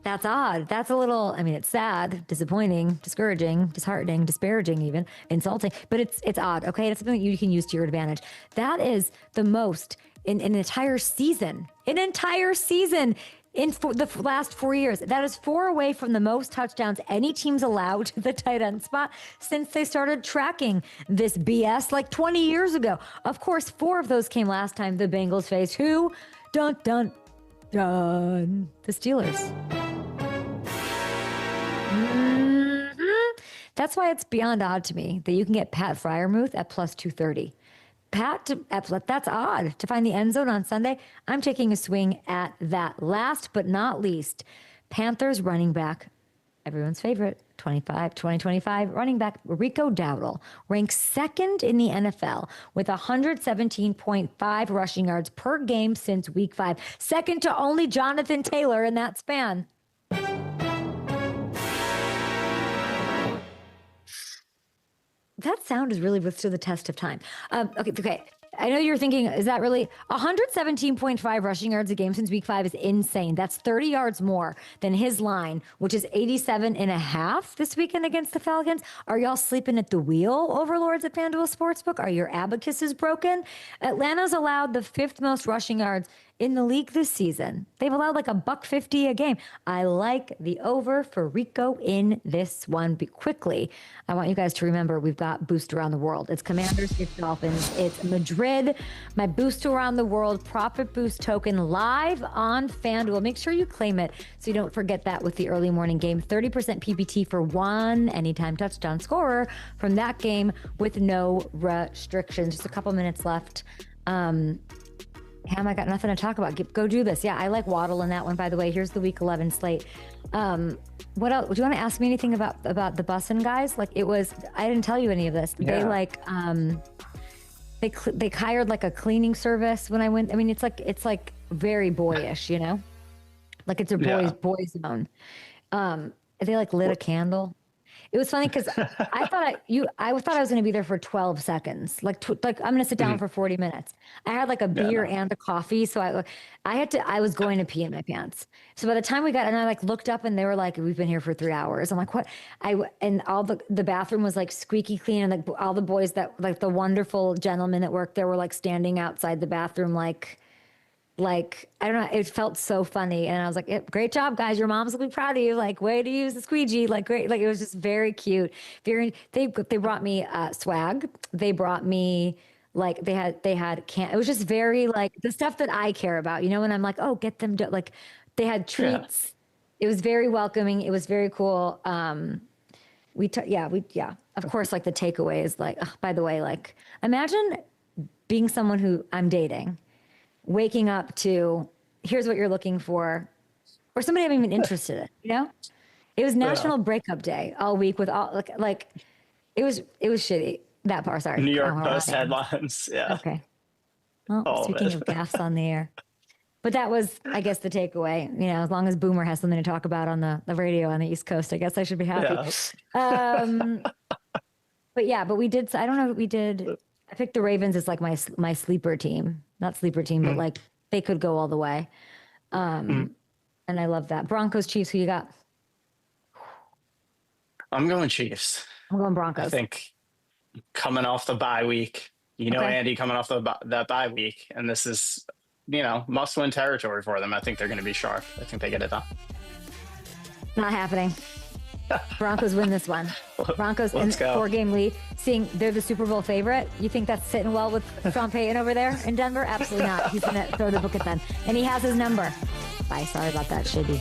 That's odd. That's a little, I mean, it's sad, disappointing, discouraging, disheartening, disparaging even, insulting, but it's odd, okay? It's something that you can use to your advantage. That is the most in an entire season. In the last 4 years. That is 4 away from the most touchdowns any team's allowed to the tight end spot since they started tracking this BS like 20 years ago. Of course, 4 of those came last time the Bengals faced who? Dun, dun, dun. The Steelers. That's why it's beyond odd to me that you can get Pat Freiermuth at plus 230. That's odd. To find the end zone on Sunday, I'm taking a swing at that. Last but not least, Panthers running back, everyone's favorite, 2025 running back Rico Dowdle ranks 2nd in the NFL with 117.5 rushing yards per game since week 5. Second to only Jonathan Taylor in that span. That sound has really withstood the test of time. Okay. I know you're thinking, is that really 117.5 rushing yards a game since week 5 is insane. That's 30 yards more than his line, which is 87.5 this weekend against the Falcons. Are y'all sleeping at the wheel, overlords at FanDuel Sportsbook? Are your abacuses broken? Atlanta's allowed the 5th most rushing yards in the league this season. They've allowed like $150 a game. I like the over for Rico in this one. Quickly, I want you guys to remember we've got Boost Around the World. It's Commanders, it's Dolphins, it's Madrid. My Boost Around the World Profit Boost token live on FanDuel. Make sure you claim it so you don't forget that with the early morning game. 30% PPT for one anytime touchdown scorer from that game with no restrictions. Just a couple minutes left. Ham, I got nothing to talk about. Go do this. Yeah, I like Waddle in that one, by the way. Here's the week 11 slate. What else? Do you want to ask me anything about the BUSSIN guys? Like it was, I didn't tell you any of this. Yeah. They like, they hired like a cleaning service when I went. I mean, it's like very boyish, you know? Like it's a boys zone. they like lit a candle. It was funny because I thought I was going to be there for 12 seconds. Like I'm going to sit down for 40 minutes. I had like a beer and a coffee. So I was going to pee in my pants. So by the time we got, and I like looked up and they were like, we've been here for 3 hours. I'm like, what? And all the bathroom was like squeaky clean. And like all the boys that like the wonderful gentlemen that worked there were like standing outside the bathroom, like, I don't know, it felt so funny. And I was like, great job, guys. Your moms will be proud of you. Like, way to use the squeegee. Like, great. Like, it was just very cute. They brought me swag. They brought me, like, they had it was just very, like, the stuff that I care about, you know, and I'm like, oh, get them, like, they had treats. Yeah. It was very welcoming. It was very cool. Of course, like, the takeaway is like, by the way, like, imagine being someone who I'm dating, waking up to, here's what you're looking for, or somebody I'm even interested in, you know? It was National Breakup Day all week with all, like it was shitty. That part, sorry. New York Post headlines, yeah. Okay. Well, speaking of gaffes on the air. But that was, I guess, the takeaway. You know, as long as Boomer has something to talk about on the radio on the East Coast, I guess I should be happy. Yeah. But we did, I don't know what we did. I picked the Ravens as like my sleeper team. Not sleeper team, but like they could go all the way. And I love that. Broncos, Chiefs, who you got? I'm going Chiefs. I'm going Broncos. I think coming off the bye week, Andy coming off that bye week, and this is, must-win territory for them. I think they're going to be sharp. I think they get it done. Not happening. Broncos win this one. Broncos in 4-game lead. Seeing they're the Super Bowl favorite. You think that's sitting well with Sean Payton over there in Denver? Absolutely not. He's going to throw the book at them. And he has his number. Bye. Sorry about that, Shibby.